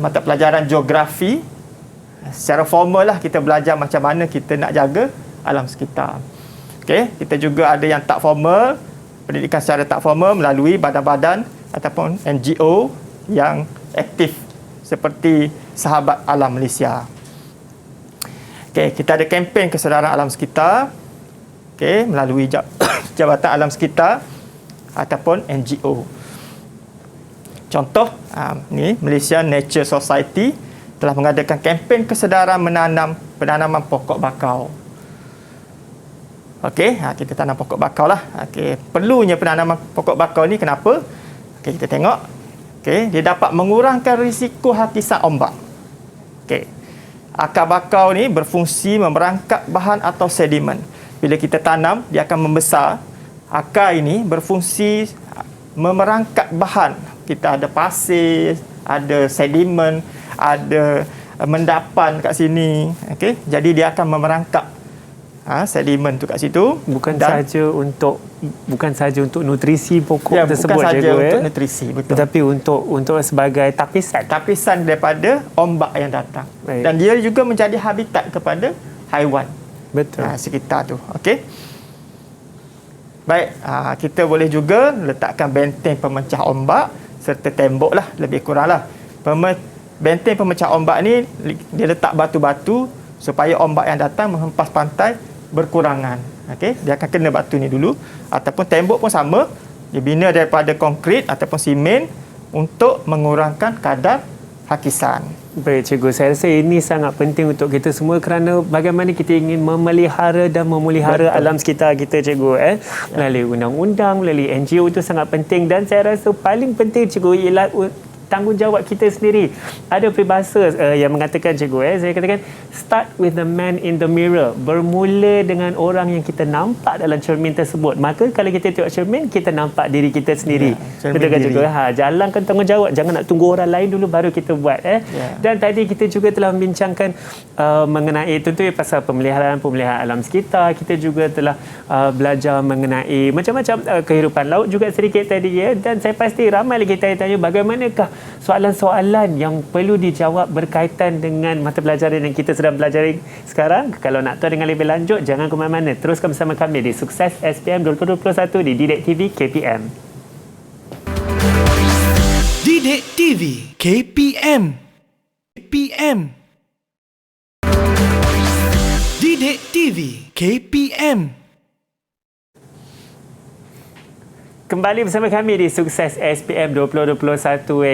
mata pelajaran geografi, secara formal lah kita belajar macam mana kita nak jaga alam sekitar. Kita juga ada yang tak formal, pendidikan secara tak formal melalui badan-badan ataupun NGO yang aktif seperti Sahabat Alam Malaysia. Kita ada kempen kesedaran alam sekitar melalui Jabatan Alam Sekitar ataupun NGO. Contoh, ni Malaysia Nature Society telah mengadakan kempen kesedaran penanaman pokok bakau. Kita tanam pokok bakau lah. Perlunya penanaman pokok bakau ni kenapa? Kita tengok. Dia dapat mengurangkan risiko hakisan ombak. Akar bakau ni berfungsi memerangkap bahan atau sedimen. Bila kita tanam, dia akan membesar. Akar ini berfungsi memerangkap bahan. Kita ada pasir, ada sedimen, ada mendapan kat sini. Jadi dia akan memerangkap sedimen tu kat situ. Bukan saja untuk nutrisi pokok tersebut, bukan saja untuk nutrisi, betul. Tetapi untuk sebagai tapisan daripada ombak yang datang. Baik. Dan dia juga menjadi habitat kepada haiwan. Betul. Sekitar tu. Baik, kita boleh juga letakkan benteng pemecah ombak serta tembok lah, lebih kurang lah. Benteng pemecah ombak ni dia letak batu-batu supaya ombak yang datang menghempas pantai berkurangan. Dia akan kena batu ni dulu. Ataupun tembok pun sama, dia bina daripada konkrit ataupun simen untuk mengurangkan kadar hakisan. Baik, cikgu, saya rasa ini sangat penting untuk kita semua kerana bagaimana kita ingin memelihara dan memelihara alam sekitar kita, cikgu. Melalui undang-undang, melalui NGO itu sangat penting, dan saya rasa paling penting, cikgu, ialah tanggungjawab kita sendiri. Ada peribahasa yang mengatakan cikgu, saya katakan start with the man in the mirror. Bermula dengan orang yang kita nampak dalam cermin tersebut. Maka kalau kita tengok cermin, kita nampak diri kita sendiri. Betul kan cikgu? Jalankan tanggungjawab. Jangan nak tunggu orang lain dulu baru kita buat. Dan tadi kita juga telah membincangkan mengenai tentunya pasal pemeliharaan alam sekitar. Kita juga telah belajar mengenai macam-macam kehidupan laut juga sedikit tadi ya. Dan saya pasti ramai lagi tanya-tanya bagaimanakah soalan-soalan yang perlu dijawab berkaitan dengan mata pelajaran yang kita sedang pelajari sekarang. Kalau nak tahu dengan lebih lanjut, jangan ke mana-mana. Teruskan bersama kami di Sukses SPM 2021 di Didik TV KPM. Didik TV KPM. Didik TV KPM. Kembali bersama kami di Sukses SPM 2021.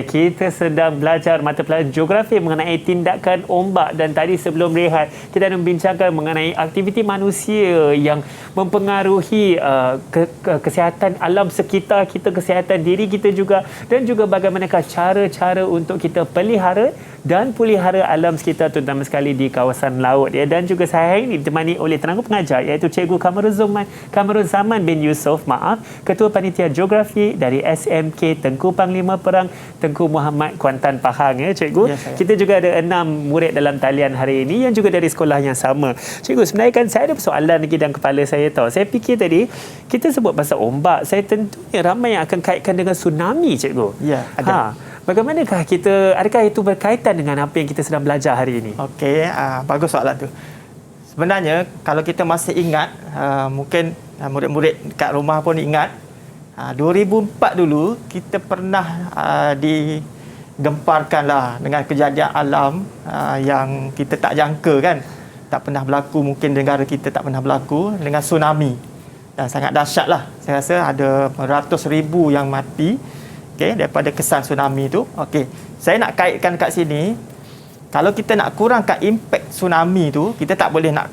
Kita sedang belajar mata pelajaran geografi mengenai tindakan ombak, dan tadi sebelum rehat kita membincangkan mengenai aktiviti manusia yang mempengaruhi kesihatan alam sekitar kita, kesihatan diri kita juga, dan juga bagaimanakah cara-cara untuk kita pelihara dan pelihara alam sekitar, terutama sekali di kawasan laut ya. Dan juga saya ini ditemani oleh tenaga pengajar iaitu Cikgu Kamarul Zaman bin Yusof, Ketua Panitia Geografi dari SMK Tengku Panglima Perang Tengku Muhammad Kuantan Pahang ya Cikgu. Kita juga ada 6 murid dalam talian hari ini yang juga dari sekolah yang sama. Cikgu, sebenarnya kan saya ada persoalan lagi dalam kepala saya tahu. Saya fikir tadi kita sebut pasal ombak, saya tentunya ramai yang akan kaitkan dengan tsunami Cikgu. Ya, ada. Bagaimanakah adakah itu berkaitan dengan apa yang kita sedang belajar hari ini? Okey, bagus soalan tu. Sebenarnya kalau kita masih ingat, mungkin murid-murid kat rumah pun ingat, 2004 dulu kita pernah digemparkanlah dengan kejadian alam yang kita tak jangka kan. Tak pernah berlaku, mungkin negara kita tak pernah berlaku, dengan tsunami. Dan sangat dahsyatlah. Saya rasa ada ratus ribu yang mati daripada kesan tsunami tu. Saya nak kaitkan kat sini, kalau kita nak kurangkan impak tsunami tu, kita tak boleh nak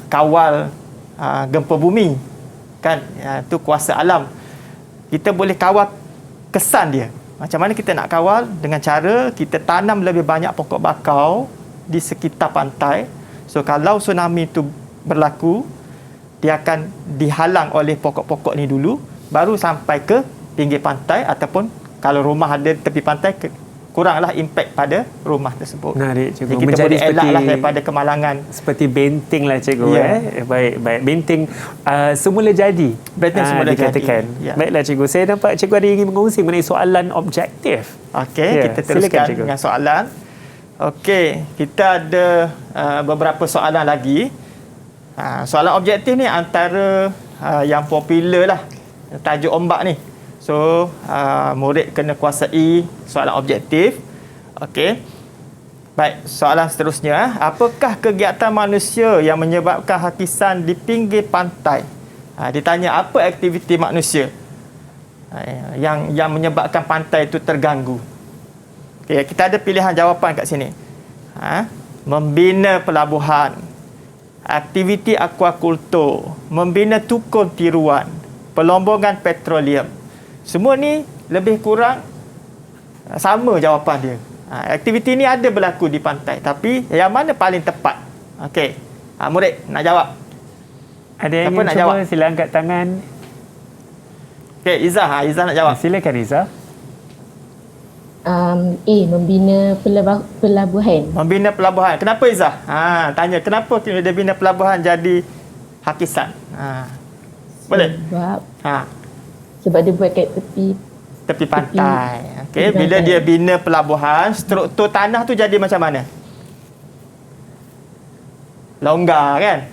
kawal gempa bumi kan. Itu kuasa alam. Kita boleh kawal kesan dia. Macam mana kita nak kawal? Dengan cara kita tanam lebih banyak pokok bakau di sekitar pantai. So kalau tsunami itu berlaku, dia akan dihalang oleh pokok-pokok ni dulu, baru sampai ke pinggir pantai, ataupun kalau rumah ada tepi pantai, kuranglah impak pada rumah tersebut. Menarik Cikgu. Jadi kita boleh elaklah daripada kemalangan. Seperti benteng lah Cikgu. Baik. Benteng semula jadi. Benteng semula dikatakan. jadi. Baiklah Cikgu. Saya nampak Cikgu ada ingin mengongsi mengenai soalan objektif. Kita teruskan dengan soalan. Kita ada beberapa soalan lagi. Soalan objektif ni antara yang popular lah, tajuk ombak ni. So, murid kena kuasai soalan objektif. Baik, soalan seterusnya. Apakah kegiatan manusia yang menyebabkan hakisan di pinggir pantai? Ditanya apa aktiviti manusia yang menyebabkan pantai itu terganggu. Kita ada pilihan jawapan kat sini. Membina pelabuhan, aktiviti akuakultur, membina tukul tiruan, pelombongan petroleum. Semua ni lebih kurang sama jawapan dia. Aktiviti ni ada berlaku di pantai, tapi yang mana paling tepat? Murid nak jawab. Ada yang ingin cuba, sila angkat tangan. Izzah nak jawab. Silakan Izzah. Membina pelabuhan. Membina pelabuhan. Kenapa Izzah? Tanya kenapa dia bina pelabuhan jadi hakisan? Boleh? Sebab dia buat kat tepi pantai. Bila dia bina pelabuhan, struktur tanah tu jadi macam mana? Longgar kan?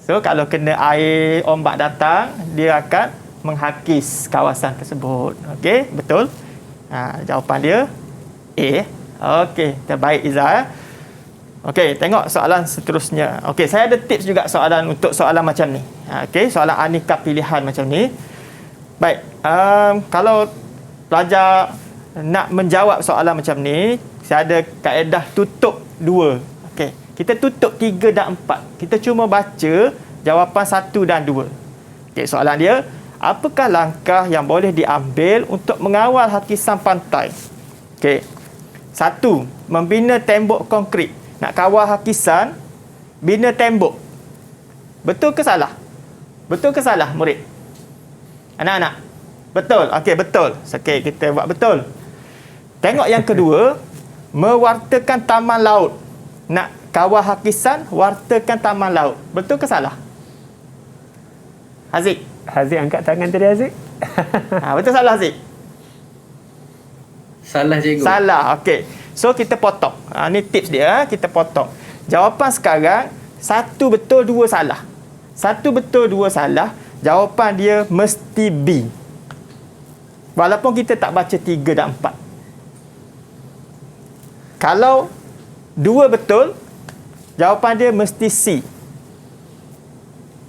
So kalau kena air ombak datang, dia akan menghakis kawasan tersebut. Betul? Jawapan dia A. Terbaik Izzah. Tengok soalan seterusnya. Saya ada tips juga soalan untuk soalan macam ni. Soalan aneka pilihan macam ni. Baik, kalau pelajar nak menjawab soalan macam ni, saya ada kaedah tutup 2. Kita tutup 3 dan 4. Kita cuma baca jawapan 1 dan 2. Soalan dia, apakah langkah yang boleh diambil untuk mengawal hakisan pantai? Okey. 1. Membina tembok konkrit. Nak kawal hakisan, bina tembok. Betul ke salah? Betul ke salah, murid? Anak-anak? Betul. Okey, betul. Okey, kita buat betul. Tengok yang kedua, mewartakan taman laut. Nak kawal hakisan, wartakan taman laut. Betul ke salah? Haziq? Haziq angkat tangan tadi, Haziq. Betul salah, Haziq? Salah, cikgu. Salah, okey. So, kita potong. Ni tips dia, kita potong. Jawapan sekarang, 1 betul, 2 salah. 1 betul, 2 salah. Jawapan dia mesti B. Walaupun kita tak baca 3 dan 4. Kalau 2 betul, jawapan dia mesti C.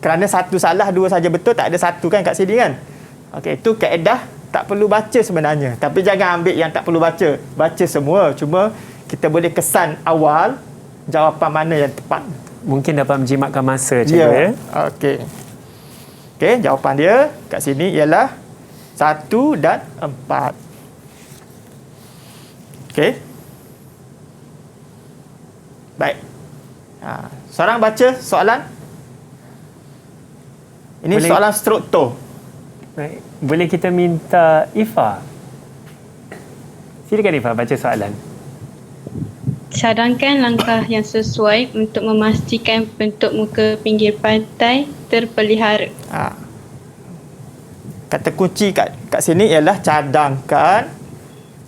Kerana 1 salah, 2 saja betul, tak ada 1 kan kat sini kan. Okey, itu kaedah tak perlu baca sebenarnya. Tapi jangan ambil yang tak perlu baca. Baca semua. Cuma kita boleh kesan awal jawapan mana yang tepat. Mungkin dapat menjimatkan masa, cikgu, ya. Okey. Okey, jawapan dia kat sini ialah 1 dan 4. Okey. Baik. Seorang baca soalan. Ini Boleh. soalan struktur. Baik. Boleh kita minta Ifa? Silakan Ifa baca soalan. Cadangkan langkah yang sesuai untuk memastikan bentuk muka pinggir pantai terpelihara. Kata kunci kat sini ialah cadangkan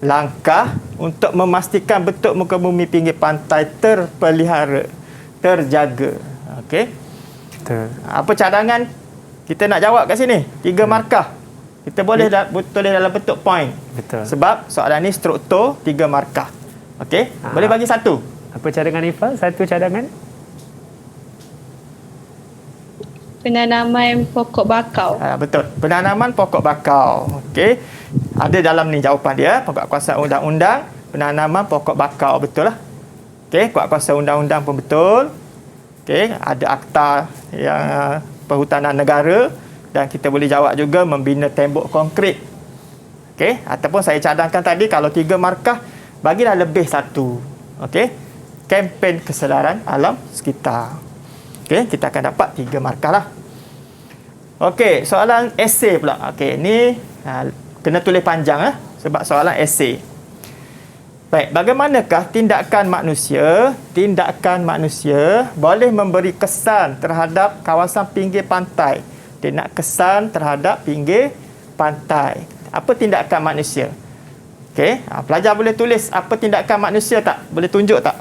langkah untuk memastikan bentuk muka bumi pinggir pantai terpelihara, terjaga. Okey. Betul. Apa cadangan kita nak jawab kat sini? 3 markah. Kita boleh tulis dalam bentuk point. Betul. Sebab soalan ni struktur 3 markah. Okey? Boleh bagi 1. Apa cadangan Ifa? 1 cadangan. Penanaman pokok bakau. Betul. Penanaman pokok bakau. Okey. Ada dalam ni jawapan dia. Pokok kuasa undang-undang. Penanaman pokok bakau. Betul lah. Okey. Pokok kuasa undang-undang pun betul. Okey. Ada akta yang perhutanan negara. Dan kita boleh jawab juga membina tembok konkrit. Okey. Ataupun saya cadangkan tadi kalau 3 markah, bagilah lebih 1. Okey. Kempen kesedaran alam sekitar. Okey, kita akan dapat 3 markah lah. Okey, soalan esei pula. Okey, ni kena tulis panjang sebab soalan esei. Baik, bagaimanakah tindakan manusia boleh memberi kesan terhadap kawasan pinggir pantai? Dia nak kesan terhadap pinggir pantai. Apa tindakan manusia? Okey, pelajar boleh tulis apa tindakan manusia tak? Boleh tunjuk tak?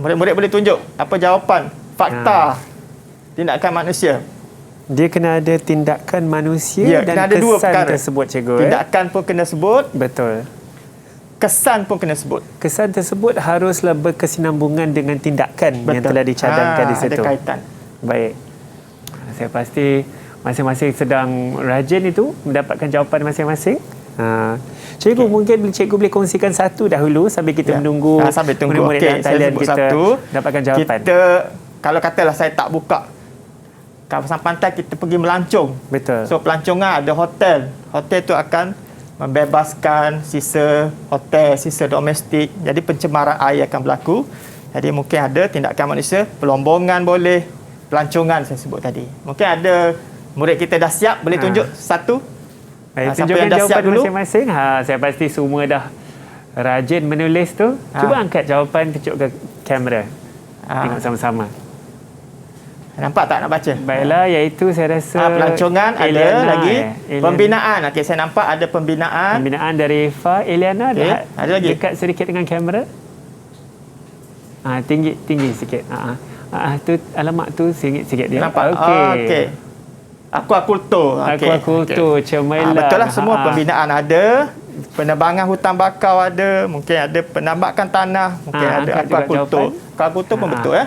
Murid-murid boleh tunjuk apa jawapan fakta tindakan manusia. Dia kena ada tindakan manusia dan ada kesan tersebut, cikgu. Tindakan pun kena sebut. Betul. Kesan pun kena sebut. Kesan tersebut haruslah berkesinambungan dengan tindakan yang telah dicadangkan di situ. Ada kaitan. Baik. Saya pasti masing-masing sedang rajin itu mendapatkan jawapan masing-masing. Cikgu, mungkin cikgu boleh kongsikan satu dahulu sambil kita menunggu sambil tunggu. murid-murid dalam talian kita dapatkan jawapan. Kita, kalau katalah saya tak buka kawasan pantai, kita pergi melancong. Betul. So pelancongan ada hotel. Hotel tu akan membebaskan sisa hotel, sisa domestik. Jadi pencemaran air akan berlaku. Jadi mungkin ada tindakan manusia, pelombongan boleh, pelancongan saya sebut tadi. Mungkin ada murid kita dah siap, boleh tunjuk satu. Baik, tunjukkan jawapan masing-masing. Saya pasti semua dah rajin menulis tu. Cuba angkat jawapan, tunjuk ke kamera. Tengok sama-sama. Nampak tak nak baca? Baiklah, iaitu saya rasa pelancongan ada lagi. Pembinaan. Okey, saya nampak ada pembinaan. Pembinaan dari Fa. Eliana ada lagi. Dekat sedikit dengan kamera. Tinggi sikit. Tu alamat tu sikit dia. Nampak? Okey. Aquaculture. Aquaculture, cemerlang. Betul lah, semua pembinaan ada. Penebangan hutan bakau ada. Mungkin ada penambakan tanah. Mungkin ada aquaculture. Aquaculture pun betul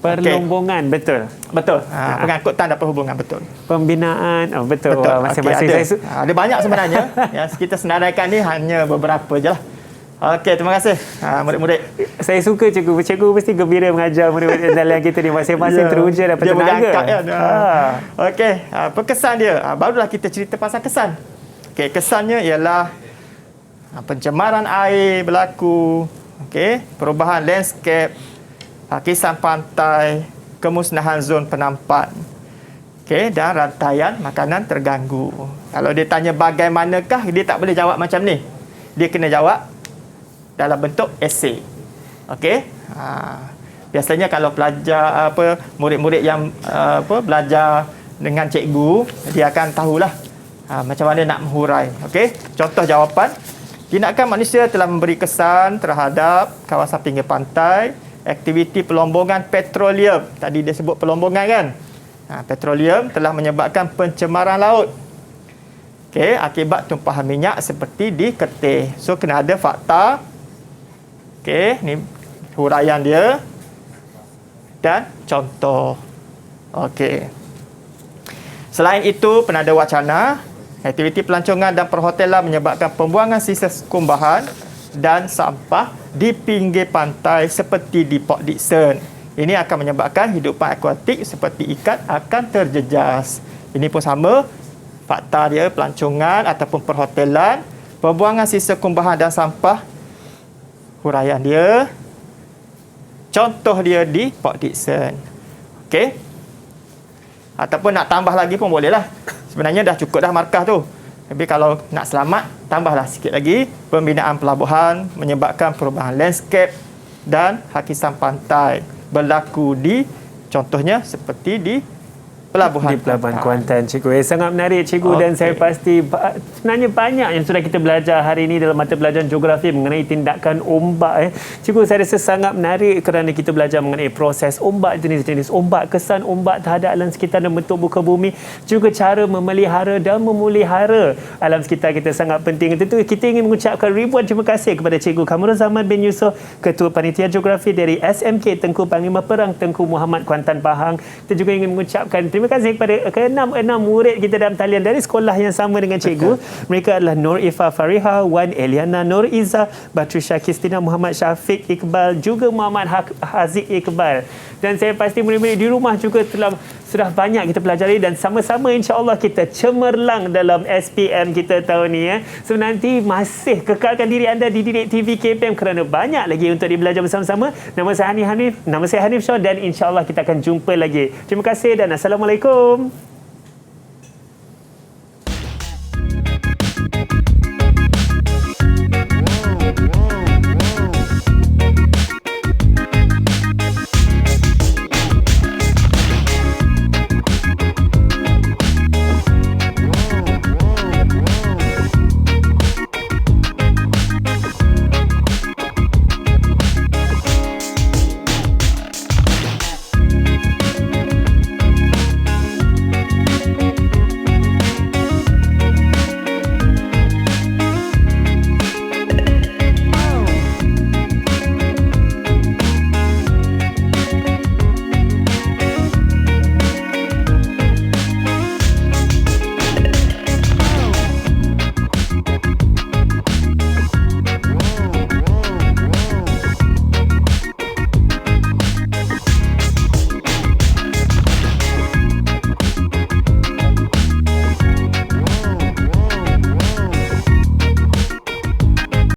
Perlombongan, betul. Betul. Pengangkutan dan perhubungan, betul. Pembinaan, betul. Masing-masing ada banyak sebenarnya. Yang kita senaraikan ni hanya beberapa je lah. Okey, terima kasih murid-murid. Saya suka cikgu. Cikgu mesti gembira mengajar murid-murid dalam kita ni. Masing-masing teruja dapat tenaga. Dia mengangkat Okey, apa kesan dia? Barulah kita cerita pasal kesan. Okey, kesannya ialah Pencemaran air berlaku, okey, perubahan landscape, hakisan pantai, kemusnahan zon penampat, okey, dan rantaian makanan terganggu. Kalau dia tanya bagaimanakah, dia tak boleh jawab macam ni. Dia kena jawab dalam bentuk esei. Okey. Biasanya kalau pelajar murid-murid yang belajar dengan cikgu, dia akan tahulah macam mana nak menghurai. Okey. Contoh jawapan, tindakan manusia telah memberi kesan terhadap kawasan pinggir pantai, aktiviti pelombongan petroleum. Tadi dia sebut pelombongan kan? Petroleum telah menyebabkan pencemaran laut. Okey, akibat tumpahan minyak seperti di Kerteh. So kena ada fakta. Okey, ni huraian dia dan contoh. Okey. Selain itu, penada wacana, aktiviti pelancongan dan perhotelan menyebabkan pembuangan sisa kumbahan dan sampah di pinggir pantai seperti di Port Dickson. Ini akan menyebabkan hidupan akuatik seperti ikan akan terjejas. Ini pun sama. Fakta dia, pelancongan ataupun perhotelan, pembuangan sisa kumbahan dan sampah, huraian dia, contoh dia di Port Dickson. Okey. Ataupun nak tambah lagi pun bolehlah. Sebenarnya dah cukup dah markah tu. Tapi kalau nak selamat, tambahlah sikit lagi. Pembinaan pelabuhan menyebabkan perubahan landscape dan hakisan pantai berlaku di, contohnya seperti di Pelabuhan Kuantan, cikgu. Sangat menarik, cikgu. Dan saya pasti sebenarnya banyak yang sudah kita belajar hari ini dalam mata pelajaran geografi mengenai tindakan ombak. Cikgu, saya rasa sangat menarik kerana kita belajar mengenai proses ombak, jenis-jenis ombak, kesan ombak terhadap alam sekitar dan bentuk muka bumi, juga cara memelihara dan memulihara alam sekitar kita sangat penting. Tentu kita ingin mengucapkan ribuan terima kasih kepada Cikgu Kamrul Zaman bin Yusof, Ketua Panitia Geografi dari SMK Tengku Panglima Perang Tengku Muhammad Kuantan Pahang. Kita juga ingin mengucapkan terima kasih kepada ke-6 murid kita dalam talian dari sekolah yang sama dengan cikgu. Mereka adalah Nur Ifa Fariha, Wan Eliana Nur Izzah, Batrisha Kristina, Muhammad Syafiq Iqbal, juga Muhammad Haziq Iqbal. Dan saya pasti murid-murid di rumah juga sudah banyak kita pelajari dan sama-sama insya-Allah kita cemerlang dalam SPM kita tahun ni. So nanti masih kekalkan diri anda di Didik TV KPM kerana banyak lagi untuk dibelajar bersama-sama. Nama saya Hanif Shah dan insya-Allah kita akan jumpa lagi. Terima kasih dan Assalamualaikum.